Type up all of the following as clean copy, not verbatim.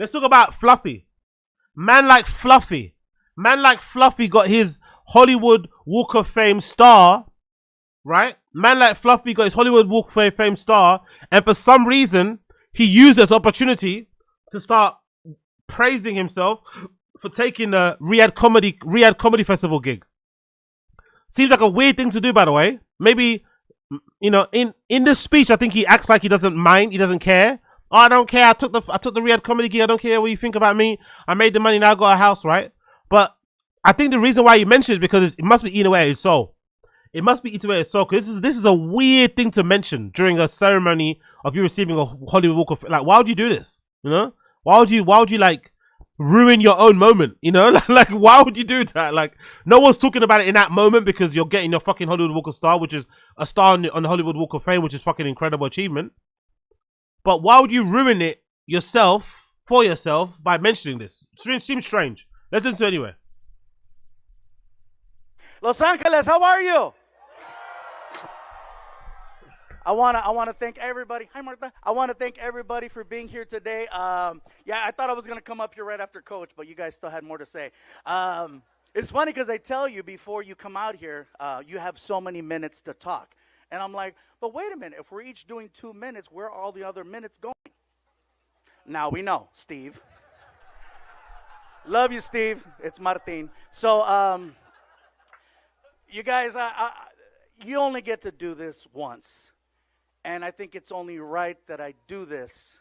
Let's talk about Fluffy. Man like Fluffy got his Hollywood Walk of Fame star, right? Man like Fluffy got his Hollywood Walk of Fame star, and for some reason, he used this opportunity to start praising himself for taking the Riyadh Comedy Festival gig. Seems like a weird thing to do, by the way. Maybe, you know, in this speech, I think he acts like he doesn't mind, he doesn't care. Oh, I don't care. I took the Riyadh comedy gig. I don't care what you think about me. I made the money. Now I got a house, right? But I think the reason why he mentioned it is because it must be eating away at his soul. It must be eating away at his soul. Because this is a weird thing to mention during a ceremony of you receiving a Hollywood Walk of Fame. Like, why would you do this? You know, why would you like ruin your own moment? You know, like why would you do that? Like, no one's talking about it in that moment because you're getting your fucking Hollywood Walk of Star, which is a star on the Hollywood Walk of Fame, which is fucking incredible achievement. But why would you ruin it for yourself by mentioning this? It seems strange. Let's listen to it anyway. Los Angeles, how are you? I wanna thank everybody. Hi, Martha. I want to thank everybody for being here today. Yeah, I thought I was gonna come up here right after Coach, but you guys still had more to say. It's funny because I tell you before you come out here, you have so many minutes to talk. And I'm like, but wait a minute, if we're each doing 2 minutes, where are all the other minutes going? Now we know, Steve. Love you, Steve. It's Martin. So, you guys, you only get to do this once. And I think it's only right that I do this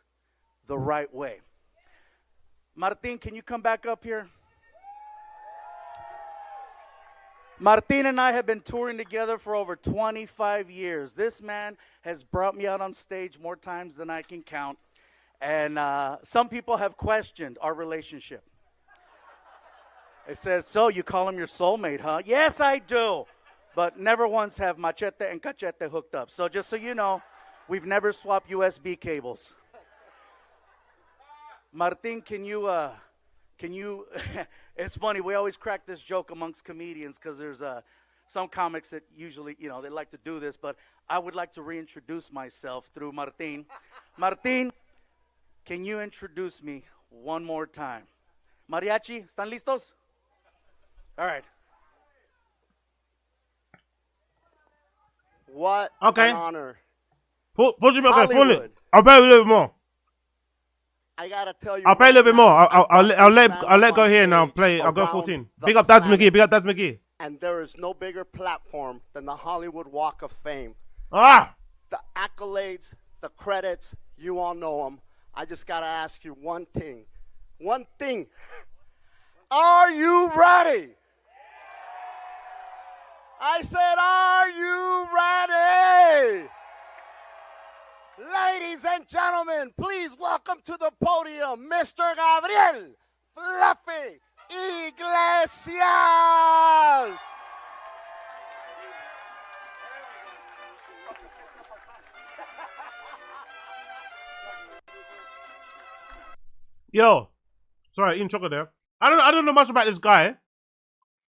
the right way. Martin, can you come back up here? Martin and I have been touring together for over 25 years. This man has brought me out on stage more times than I can count. And some people have questioned our relationship. They said, so you call him your soulmate, huh? Yes, I do. But never once have Machete and Cachete hooked up. So just so you know, we've never swapped USB cables. Martin, can you it's funny, we always crack this joke amongst comedians because there's some comics that usually, you know, they like to do this, but I would like to reintroduce myself through Martin. Martin, can you introduce me one more time? Mariachi, ¿están listos? All right. What an honor. I'll pay a little bit more. I gotta tell you. I'll pay a little bit more. I'll let go here and I'll play. I'll go 14. Big up Dads McGee. And there is no bigger platform than the Hollywood Walk of Fame. Ah! The accolades, the credits, you all know them. I just gotta ask you one thing. One thing. Are you ready? I said, are you ready? Ladies and gentlemen, please welcome to the podium, Mr. Gabriel Fluffy Iglesias. Yo, sorry, eating chocolate there. I don't know much about this guy.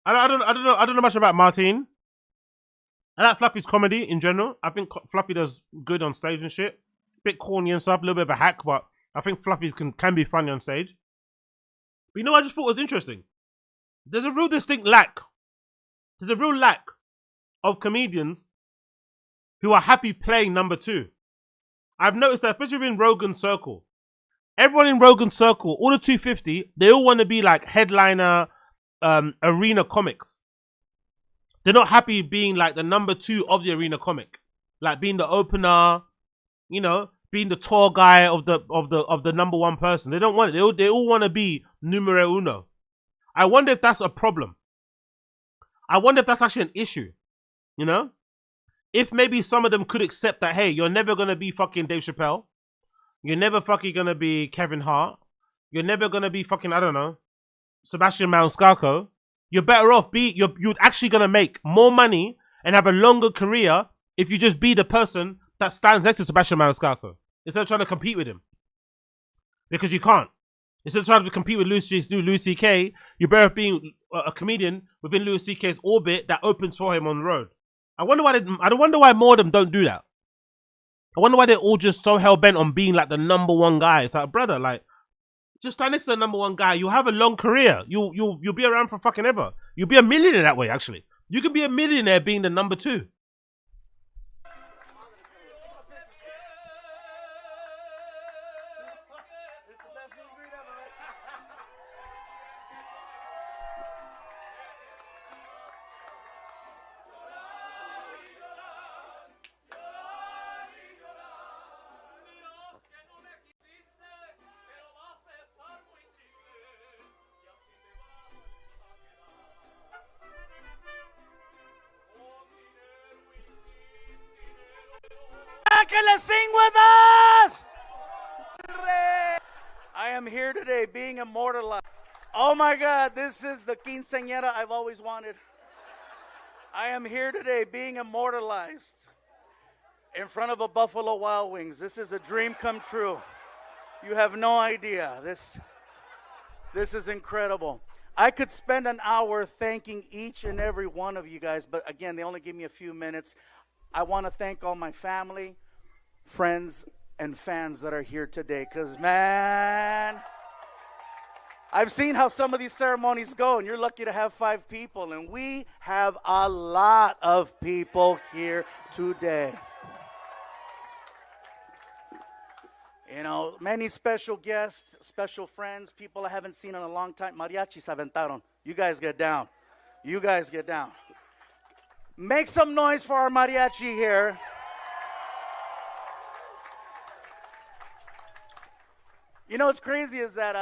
I don't know much about Martin. I like Fluffy's comedy in general. I think Fluffy does good on stage and shit. Bit corny and stuff, a little bit of a hack, but I think Fluffy can be funny on stage. But you know what I just thought was interesting? There's a real distinct lack. There's a real lack of comedians who are happy playing number two. I've noticed that, especially in Rogan's circle. Everyone in Rogan's circle, all the 250, they all want to be like headliner, arena comics. They're not happy being like the number two of the arena comic, like being the opener, you know, being the tour guy of the number one person. They don't want it. They all want to be numero uno. I wonder if that's a problem. I wonder if that's actually an issue. You know, if maybe some of them could accept that, hey, you're never gonna be fucking Dave Chappelle, you're never fucking gonna be Kevin Hart, you're never gonna be fucking, I don't know, Sebastian Maniscalco. You're better off you're actually gonna make more money and have a longer career if you just be the person that stands next to Sebastian Maniscalco instead of trying to compete with him, because you can't. Instead of trying to compete with Louis C.K., you're better off being a comedian within Louis C.K.'s orbit that opens for him on the road. I wonder why more of them don't do that. I wonder why they're all just so hell bent on being like the number one guy. It's like, brother, like, Just stand next to the number one guy. You'll have a long career. You'll be around for fucking ever. You'll be a millionaire that way, actually. You can be a millionaire being the number two. Can you sing with us? I am here today being immortalized. Oh my God, this is the quinceañera I've always wanted. I am here today being immortalized in front of a Buffalo Wild Wings. This is a dream come true. You have no idea. This is incredible. I could spend an hour thanking each and every one of you guys, but again, they only give me a few minutes. I want to thank all my family, friends, and fans that are here today, because, man, I've seen how some of these ceremonies go, and you're lucky to have 5 people, and we have a lot of people here today. You know, many special guests, special friends, people I haven't seen in a long time. Mariachis aventaron. You guys get down. You guys get down. Make some noise for our mariachi here. You know what's crazy is that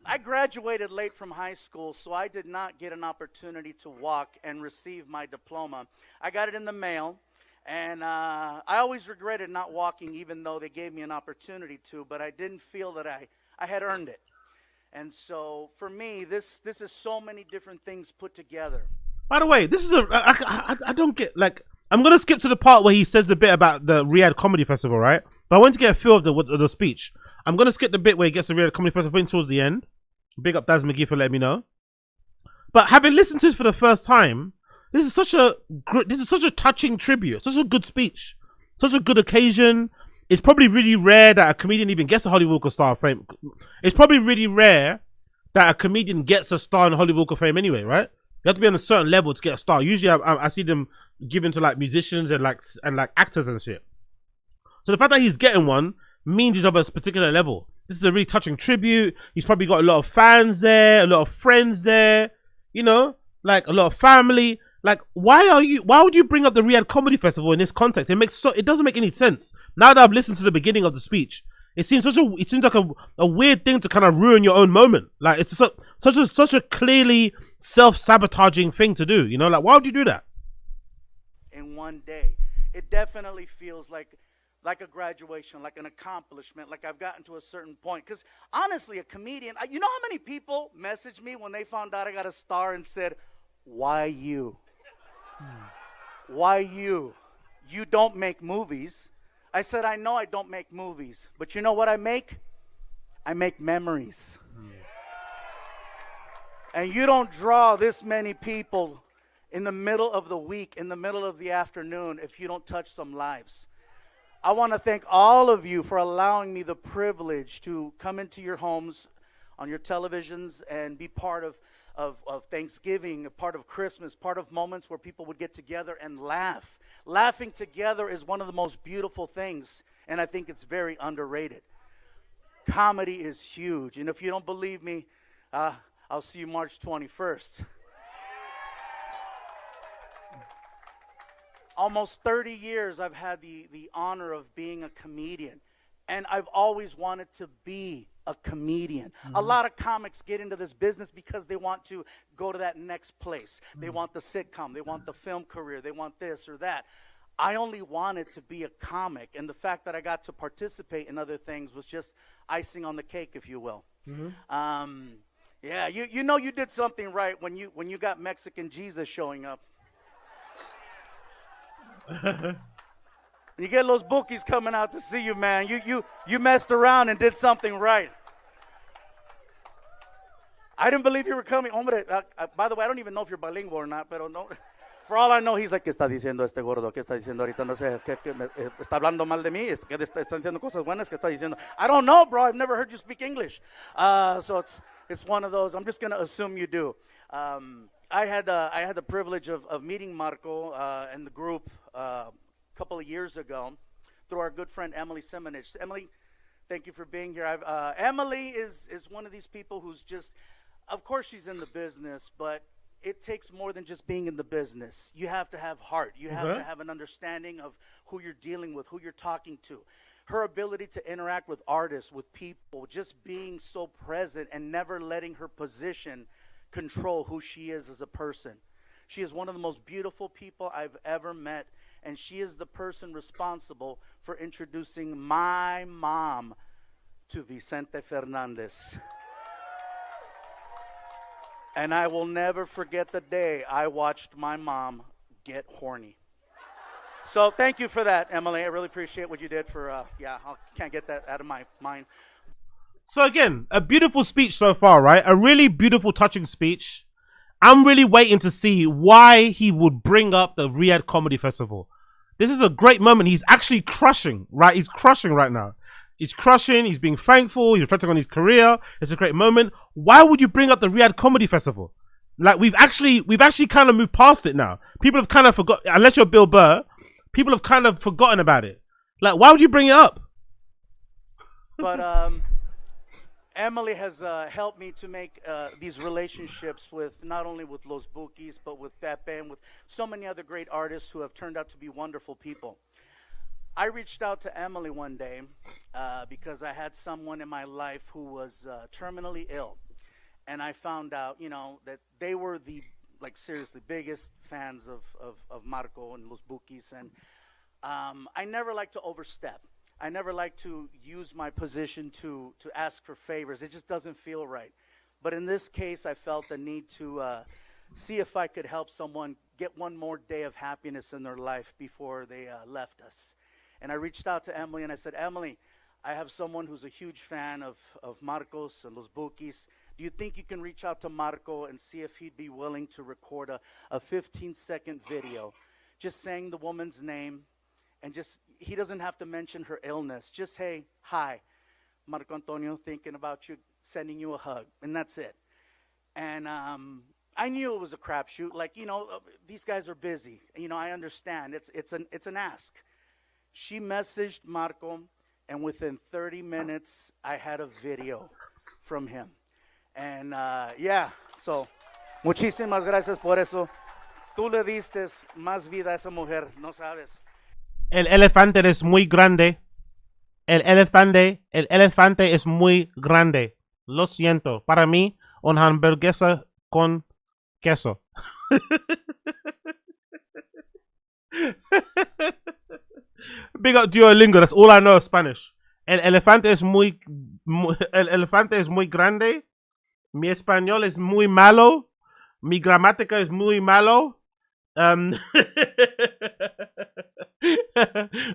I graduated late from high school, so I did not get an opportunity to walk and receive my diploma. I got it in the mail, and I always regretted not walking, even though they gave me an opportunity to, but I didn't feel that I had earned it. And so for me, this is so many different things put together. By the way, this is I don't get, like, I'm going to skip to the part where he says the bit about the Riyadh Comedy Festival, right? But I want to get a feel of the speech. I'm going to skip the bit where he gets the Riyadh Comedy Festival towards the end. Big up Daz McGee for letting me know. But having listened to this for the first time, this is such a touching tribute. Such a good speech. Such a good occasion. It's probably really rare that a comedian even gets a Hollywood Walk of Star of Fame. It's probably really rare that a comedian gets a star in Hollywood Walk of Fame anyway, right? You have to be on a certain level to get a star. Usually I see them given to like musicians and like actors and shit. So the fact that he's getting one means he's of a particular level. This is a really touching tribute. He's probably got a lot of fans there, a lot of friends there, you know, like a lot of family. Like, why would you bring up the Riyadh Comedy Festival in this context? It doesn't make any sense. Now that I've listened to the beginning of the speech, it seems like a weird thing to kind of ruin your own moment. Like, it's such a clearly self-sabotaging thing to do, you know? Like, why would you do that? In one day, it definitely feels like a graduation, like an accomplishment, like I've gotten to a certain point. Because honestly, a comedian, you know how many people messaged me when they found out I got a star and said, "Why you? Why you? You don't make movies." I said, "I know I don't make movies, but you know what I make? I make memories." And you don't draw this many people in the middle of the week, in the middle of the afternoon, if you don't touch some lives. I want to thank all of you for allowing me the privilege to come into your homes, on your televisions, and be part of Thanksgiving, a part of Christmas, part of moments where people would get together and laugh. Laughing together is one of the most beautiful things, and I think it's very underrated. Comedy is huge, and if you don't believe me, I'll see you March 21st. Almost 30 years I've had the honor of being a comedian, and I've always wanted to be a comedian. Mm-hmm. A lot of comics get into this business because they want to go to that next place. Mm-hmm. They want the sitcom, they want the film career, they want this or that. I only wanted to be a comic, and the fact that I got to participate in other things was just icing on the cake, if you will. Mm-hmm. Yeah, you know you did something right when you got Mexican Jesus showing up. You get those bookies coming out to see you, man. You messed around and did something right. I didn't believe you were coming. Hombre, by the way, I don't even know if you're bilingual or not, but no. For all I know, he's like, ¿qué está diciendo este gordo? ¿Qué está diciendo ahorita? No sé, ¿está hablando mal de mí? ¿Qué está diciendo cosas buenas? ¿Qué está diciendo? I don't know, bro. I've never heard you speak English. So it's one of those. I'm just going to assume you do. I had the privilege of meeting Marco and the group a couple of years ago through our good friend Emily Semenich. Emily, thank you for being here. Emily is one of these people who's just, of course she's in the business, but it takes more than just being in the business. You have to have heart. You have to have an understanding of who you're dealing with, who you're talking to. Her ability to interact with artists, with people, just being so present and never letting her position control who she is as a person. She is one of the most beautiful people I've ever met, and she is the person responsible for introducing my mom to Vicente Fernandez. And I will never forget the day I watched my mom get horny. So thank you for that, Emily. I really appreciate what you did for, I can't get that out of my mind. So again, a beautiful speech so far, right? A really beautiful, touching speech. I'm really waiting to see why he would bring up the Riyadh Comedy Festival. This is a great moment. He's actually crushing, right? He's crushing right now. He's crushing. He's being thankful. He's reflecting on his career. It's a great moment. Why would you bring up the Riyadh Comedy Festival? Like we've actually kind of moved past it now. People have kind of forgot. Unless you're Bill Burr, people have kind of forgotten about it. Like, why would you bring it up? But Emily has helped me to make these relationships with not only with Los Bukis, but with Pepe and with so many other great artists who have turned out to be wonderful people. I reached out to Emily one day because I had someone in my life who was terminally ill. And I found out, that they were the, seriously biggest fans of Marco and Los Bukis. And I never like to overstep. I never like to use my position to ask for favors. It just doesn't feel right. But in this case, I felt the need to see if I could help someone get one more day of happiness in their life before they left us. And I reached out to Emily and I said, Emily, I have someone who's a huge fan of Marcos and Los Bukis. Do you think you can reach out to Marco and see if he'd be willing to record a 15-second video just saying the woman's name, and just, he doesn't have to mention her illness. Just, hey, hi, Marco Antonio, thinking about you, sending you a hug, and that's it. And I knew it was a crapshoot. These guys are busy. I understand. It's an ask. She messaged Marco, and within 30 minutes, I had a video from him. And so, muchísimas gracias por eso. Tú le diste más vida a esa mujer, no sabes. El elefante es muy grande. El elefante es muy grande. Lo siento. Para mí, una hamburguesa con queso. Big up Duolingo. That's all I know of Spanish. El elefante es muy grande. Mi español es muy malo. Mi gramática es muy malo.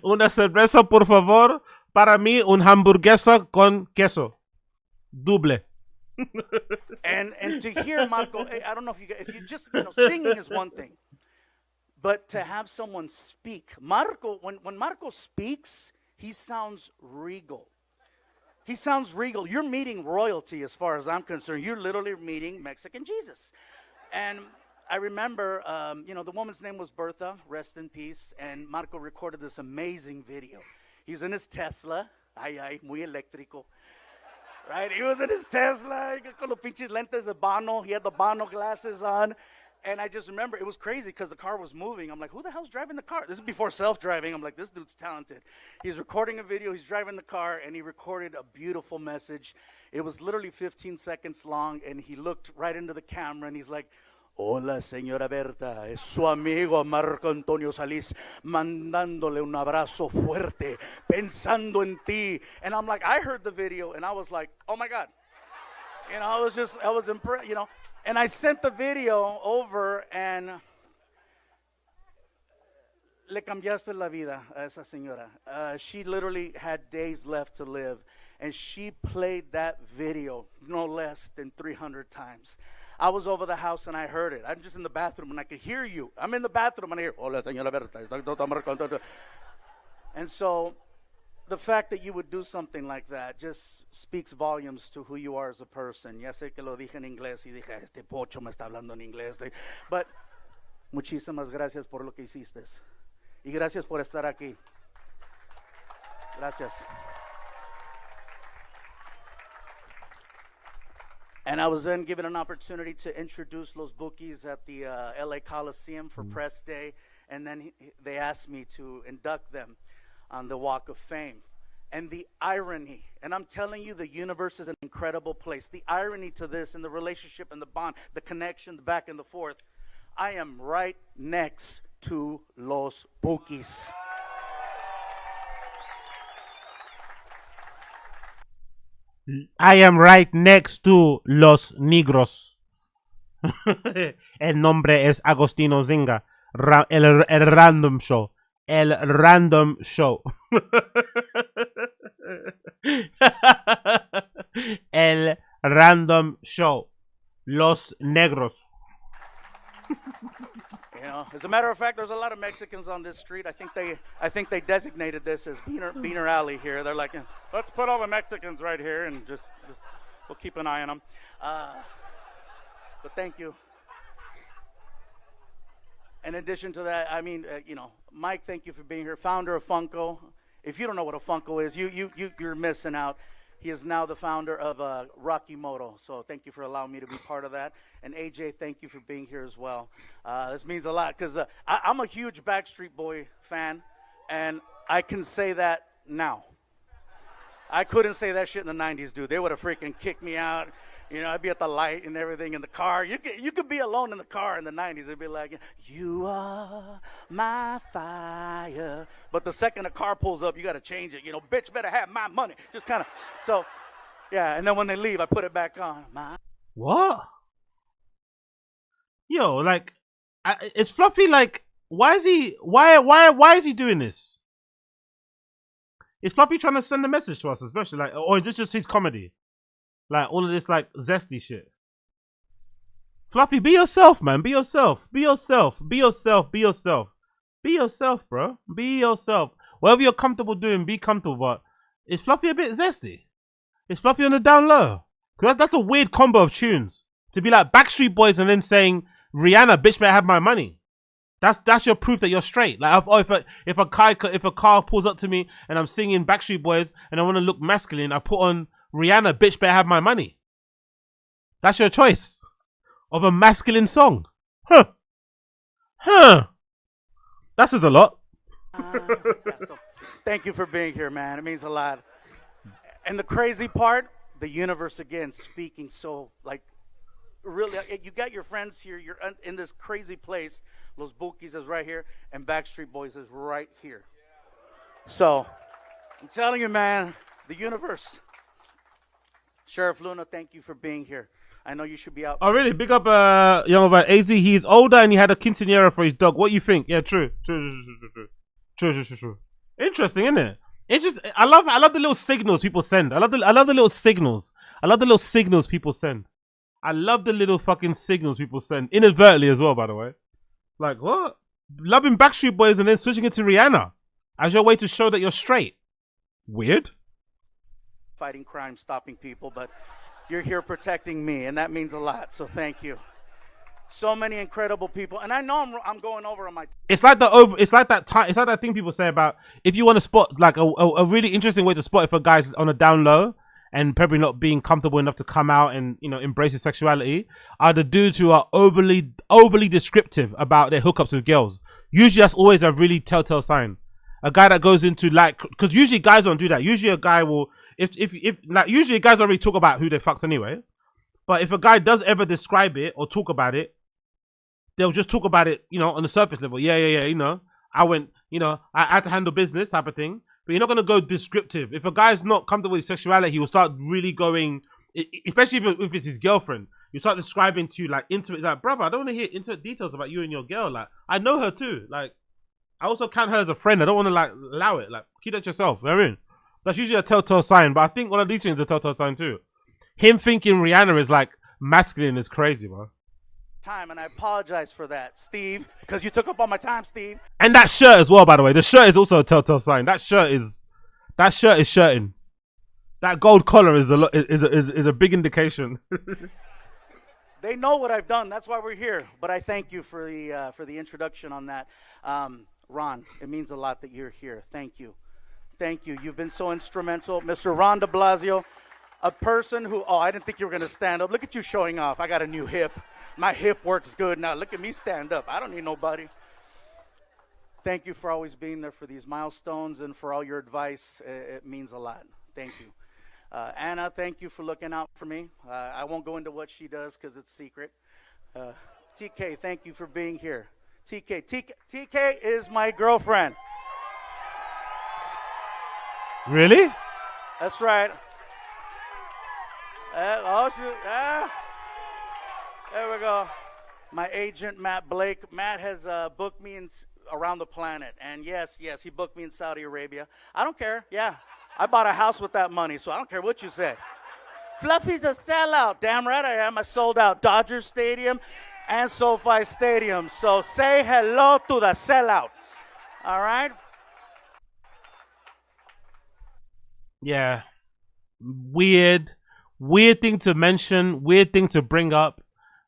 Una cerveza, por favor. Para mí, una hamburguesa con queso. Double. And to hear Marco, I don't know if you just, singing is one thing. But to have someone speak. Marco, when Marco speaks, he sounds regal. He sounds regal. You're meeting royalty as far as I'm concerned. You're literally meeting Mexican Jesus. And I remember, the woman's name was Bertha, rest in peace, and Marco recorded this amazing video. He's in his Tesla, muy eléctrico, right? He was in his Tesla, con los pinches lentes de Bono. He had the Bono glasses on. And I just remember it was crazy because the car was moving. I'm like, who the hell's driving the car? This is before self-driving. I'm like, this dude's talented. He's recording a video. He's driving the car, and he recorded a beautiful message. It was literally 15 seconds long, and he looked right into the camera, and he's like, hola, señora Berta. Es su amigo Marco Antonio Salís mandándole un abrazo fuerte, pensando en ti. And I'm like, I heard the video, and I was like, oh, my God. I was impressed, And I sent the video over, and le cambiaste la vida a esa señora. She literally had days left to live, and she played that video no less than 300 times. I was over the house and I heard it. I'm just in the bathroom and I could hear you. I'm in the bathroom and I hear, hola, señora Berta. And so the fact that you would do something like that just speaks volumes to who you are as a person. Ya sé que lo dije en inglés y dije, este pocho me está hablando en inglés. But muchísimas gracias por lo que hiciste. Y gracias por estar aquí. Gracias. And I was then given an opportunity to introduce Los Bookies at the LA Coliseum for Press Day. And then they asked me to induct them on the Walk of Fame. And the irony, and I'm telling you, the universe is an incredible place. The irony to this and the relationship and the bond, the connection, the back and the forth. I am right next to Los Bookies. I am right next to Los Negros. El nombre es Agostino Zinga. El Random Show. El Random Show. El Random Show. Los Negros. You know, as a matter of fact, there's a lot of Mexicans on this street. I think they designated this as Beaner Alley here. They're like, let's put all the Mexicans right here and just we'll keep an eye on them. But thank you. In addition to that, I mean, you know, Mike, thank you for being here. Founder of Funko. If you don't know what a Funko is, you're missing out. He is now the founder of Rocky Moto. So thank you for allowing me to be part of that. And AJ, thank you for being here as well. This means a lot because I'm a huge Backstreet Boy fan, and I can say that now. I couldn't say that shit in the 90s, dude. They would have freaking kicked me out. You know, I'd be at the light and everything in the car. You could be alone in the car in the 90s. It'd be like, you are my fire. But the second a car pulls up, you got to change it. You know, bitch better have my money. Just kind of, so, yeah. And then when they leave, I put it back on. What? Yo, like, is Fluffy like, why is he doing this? Is Fluffy trying to send a message to us, especially, like, or is this just his comedy? Like, all of this, like, zesty shit. Fluffy, be yourself, man. Be yourself. Be yourself. Be yourself. Be yourself. Be yourself, bro. Be yourself. Whatever you're comfortable doing, be comfortable. But is Fluffy a bit zesty? Is Fluffy on the down low? Because that's a weird combo of tunes. To be like Backstreet Boys and then saying, Rihanna, bitch, better have my money. That's your proof that you're straight. Like, if a car pulls up to me and I'm singing Backstreet Boys and I want to look masculine, I put on Rihanna, bitch, better have my money. That's your choice of a masculine song. Huh. That says a lot. So thank you for being here, man. It means a lot. And the crazy part, the universe again speaking so, like, really, you got your friends here. You're in this crazy place. Los Bookies is right here, and Backstreet Boys is right here. So I'm telling you, man, the universe. Sheriff Luna, thank you for being here. I know you should be out. Oh, really? Big up, young about AZ. He's older and he had a quinceañera for his dog. What you think? Yeah, true. Interesting, isn't it? Interesting. I love the little signals people send. I love the little signals. I love the little signals people send. I love the little fucking signals people send. Inadvertently as well, by the way. Like, what? Loving Backstreet Boys and then switching it to Rihanna as your way to show that you're straight. Weird. Fighting crime, stopping people, but you're here protecting me, and that means a lot. So thank you. So many incredible people, and I know I'm going over on my. It's like that thing people say about if you want to spot like a really interesting way to spot if a guy's on a down low and probably not being comfortable enough to come out and, you know, embrace his sexuality are the dudes who are overly descriptive about their hookups with girls. Usually that's always a really telltale sign. A guy that goes into like, because usually guys don't do that. Usually a guy will. If like usually guys already talk about who they fucked anyway, but if a guy does ever describe it or talk about it, they'll just talk about it, you know, on the surface level. Yeah, you know, I went, you know, I had to handle business type of thing. But you're not gonna go descriptive. If a guy's not comfortable with his sexuality, he will start really going, especially if it's his girlfriend. You start describing to like intimate, like, brother, I don't want to hear intimate details about you and your girl. Like, I know her too. Like, I also count her as a friend. I don't want to like allow it. Like, keep that yourself. You know what I mean? That's usually a telltale sign, but I think one of these things is a telltale sign too. Him thinking Rihanna is like masculine is crazy, bro. Time, and I apologize for that, Steve, because you took up all my time, Steve. And that shirt as well, by the way. The shirt is also a telltale sign. That shirt is shirting. That gold collar is a big indication. They know what I've done. That's why we're here. But I thank you for the introduction on that. Ron, it means a lot that you're here. Thank you. Thank you. You've been so instrumental. Mr. Ron de Blasio, a person who, I didn't think you were going to stand up. Look at you showing off. I got a new hip. My hip works good now. Look at me stand up. I don't need nobody. Thank you for always being there for these milestones and for all your advice. It means a lot. Thank you. Anna, thank you for looking out for me. I won't go into what she does because it's secret. TK, thank you for being here. TK is my girlfriend. Really? That's right. There we go. My agent, Matt Blake. Matt has booked me around the planet. And yes, he booked me in Saudi Arabia. I don't care. Yeah. I bought a house with that money, so I don't care what you say. Fluffy's a sellout. Damn right I am. I sold out Dodger Stadium and SoFi Stadium. So say hello to the sellout. All right? Yeah. Weird thing to mention. Weird thing to bring up.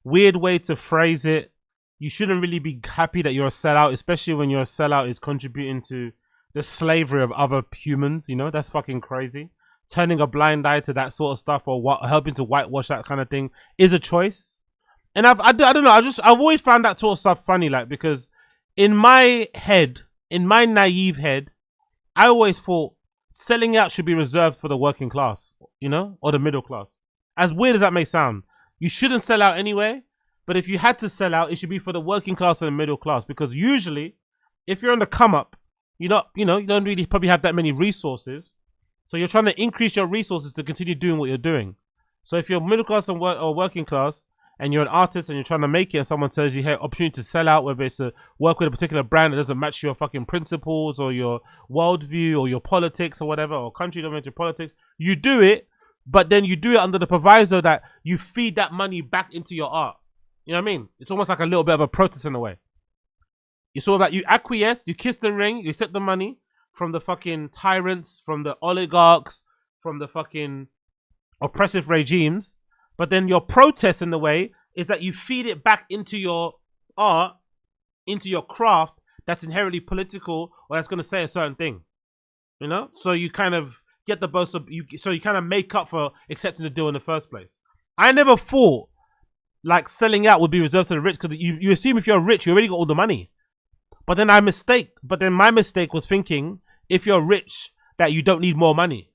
Weird way to phrase it. You shouldn't really be happy that you're a sellout, especially when your sellout is contributing to the slavery of other humans. You know, that's fucking crazy. Turning a blind eye to that sort of stuff or helping to whitewash that kind of thing is a choice. And I don't know. I've always found that sort of stuff funny, like, because in my head, in my naive head, I always thought selling out should be reserved for the working class, you know, or the middle class. As weird as that may sound, you shouldn't sell out anyway. But if you had to sell out, it should be for the working class and the middle class, because usually, if you're on the come up, you don't really probably have that many resources. So you're trying to increase your resources to continue doing what you're doing. So if you're middle class and or working class, and you're an artist and you're trying to make it, and someone tells you, hey, opportunity to sell out, whether it's to work with a particular brand that doesn't match your fucking principles or your worldview or your politics or whatever, or country dominated politics, you do it, but then you do it under the proviso that you feed that money back into your art. You know what I mean? It's almost like a little bit of a protest in a way. It's all about you acquiesce, you kiss the ring, you accept the money from the fucking tyrants, from the oligarchs, from the fucking oppressive regimes. But then your protest in the way is that you feed it back into your art, into your craft that's inherently political or that's going to say a certain thing. You know? So you kind of get the boast of, so you kind of make up for accepting the deal in the first place. I never thought like selling out would be reserved to the rich, because you assume if you're rich, you already got all the money. But then my mistake was thinking if you're rich that you don't need more money.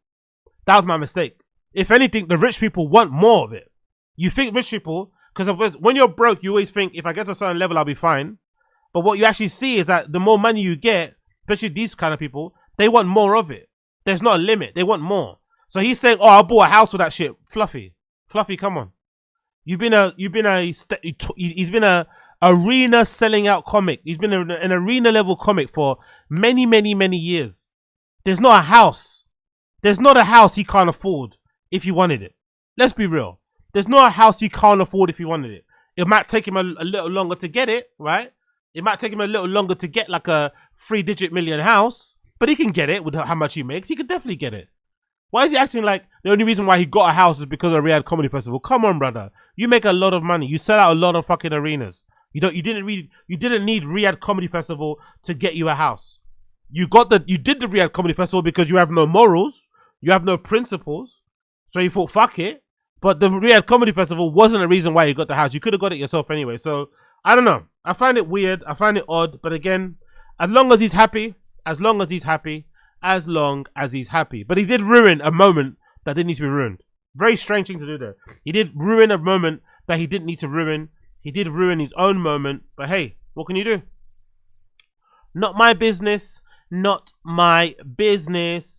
That was my mistake. If anything, the rich people want more of it. You think rich people, because when you're broke, you always think, if I get to a certain level, I'll be fine. But what you actually see is that the more money you get, especially these kind of people, they want more of it. There's not a limit. They want more. So he's saying, oh, I bought a house with that shit. Fluffy, come on. He's been a arena selling out comic. He's been an arena level comic for many, many, many years. There's not a house. There's not a house he can't afford if he wanted it. Let's be real. There's not a house he can't afford if he wanted it. It might take him a little longer to get it, right? It might take him a little longer to get like a 3-digit million house, but he can get it with how much he makes. He can definitely get it. Why is he acting like the only reason why he got a house is because of Riyadh Comedy Festival? Come on, brother. You make a lot of money. You sell out a lot of fucking arenas. You didn't need Riyadh Comedy Festival to get you a house. You did the Riyadh Comedy Festival because you have no morals, you have no principles. So you thought, fuck it. But the Riyadh Comedy Festival wasn't the reason why you got the house. You could have got it yourself anyway. So I don't know. I find it weird. I find it odd. But again, as long as he's happy. But he did ruin a moment that didn't need to be ruined. Very strange thing to do there. He did ruin a moment that he didn't need to ruin. He did ruin his own moment. But hey, what can you do? Not my business. Not my business.